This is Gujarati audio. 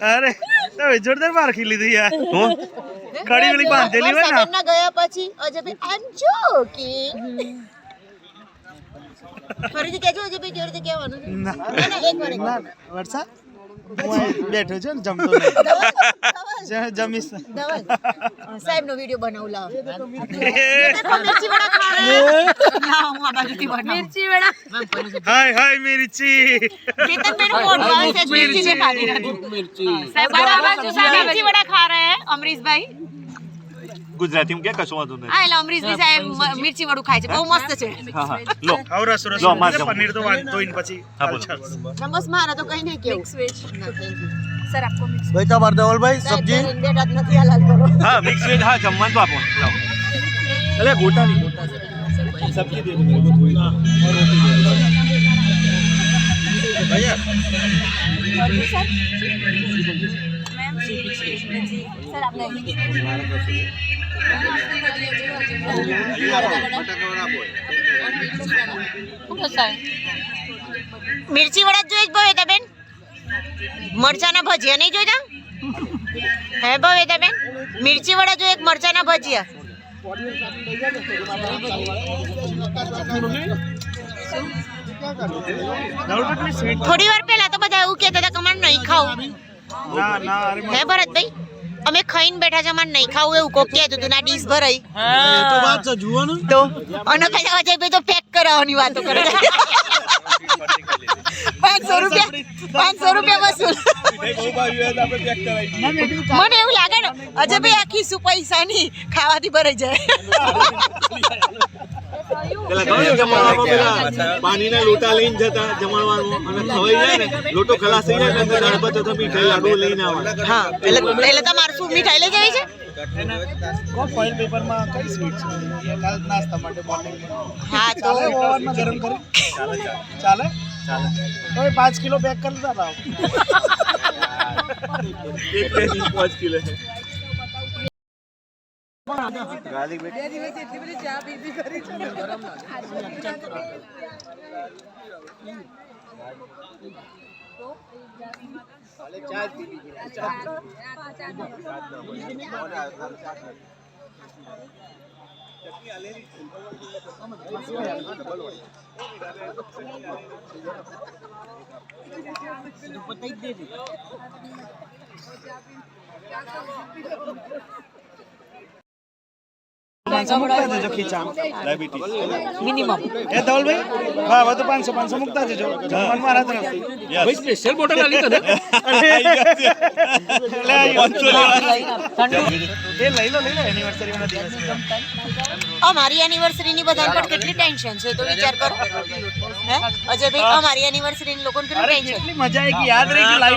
અરે તમે જોરદાર માર ખીલી દી યાર હું કડી વાળી બાંધેલી હોય ને ના ગયા પછી અજયભાઈ આઈ એમ જોકિંગ ફરીથી કહેજો અજયભાઈ કેવી રીતે કહેવાનું ના એક વાર વર્ષા બેઠો છે ને જમતો નહીં જમીશ ધવલ સાહેબ નો વિડિયો બનાવું લાવ મિર્ચી વડા ખા રહે ના હું આ બાજુથી બનાવું મિર્ચી વડા હાય મિર્ચી કેતન મેનુ કોણ આવે છે મિર્ચી ને ખાધી નથી મિર્ચી સાહેબ આ બાજુ સાહેબ મિર્ચી વડા ખા રહે हैं અમરીશભાઈ ગુજરાતી માં કે કશું વાંધો નહીં હા એટલે અમરીશભાઈ સાહેબ મિર્ચી વડું ખાય છે બહુ મસ્ત છે હા હા લો આવરસ રસ લો, માર પનીર તો વાંધો ઈ પછી હા, બોલો. નમસ મારા તો કઈ નહીં કેવું મિક્સ વેજ ના થેન્ક યુ સર આપકો મિક્સ ભાઈ તમાર ધવલભાઈ સબ્જી ઇન્ડિયા રાત નથી હાલાલ કરો હા મિક્સ વેજ હા જમવાનું તો આપો લાવો અલે ગોટા નહીં सब्जी दे दो मेरे को थोड़ी और रोटी दे दो भैया और भी सर मैम सर आप मिर्ची वड़ा जो एक भवेता बेन मरचाना भजिया नहीं जोता है भवेता बेन मिर्ची वड़ा जो एक मरचाना भजिया थोड़ी वार पहला तो બધા એવું કહેતા હતા કે મને નહીં ખાવું ના અરે હે ભરતભાઈ અમે ખાઈને બેઠા છે મને નહીં ખાવું એવું કોક કહેતું હતું ના ડીશ ભરાઈ એ તો વાત છે જુઓ ને તો અને કઈ અજયભાઈ તો પેક કરાવવાની વાતો કરે 500 રૂપિયા વસૂલ મને એવું લાગે ને અજયભાઈ આખી શું પૈસાની ખાવાથી ભરાઈ જાય પાણીના લોટા લઈને જતા જમણવાનું અને ખવાઈ જાય ને લોટો ખલાસ થઈ જાય એટલે દાળ ભાત અથવા મીઠાઈ લાડુ લઈને આવવાના હા એટલે તમારે શું મીઠાઈ લઈ જવી છે કો ફોઇલ પેપર માં કઈ સ્વીટ છે કાલ નાસ્તા માટે મોર્નિંગ હા તો ઓવનમાં ગરમ કરી ચાલે તો 5 કિલો પેક કરી દેતા લાવ એક 5 કિલો છે ગાલી બેટી એટલી બધી ચા પીધી કરી છે ગરમ મિનિમમ એ ધવલભાઈ હા હવે તો 500 મુકતા જજો જમવાનું મારા તરફથી ભાઈ સ્પેશિયલ બોટલ આલી તને એ લઈ લો એનિવર્સરી વાળા દિવસ અમારી એનિવર્સરી ની બધા પર કેટલી ટેન્શન છે તો વિચાર કરો હે અજયભાઈ અમારી એનિવર્સરી ની લોકોને કેટલી ટેન્શન કેટલી મજા આવી કે યાદ રહી કે લાઈવ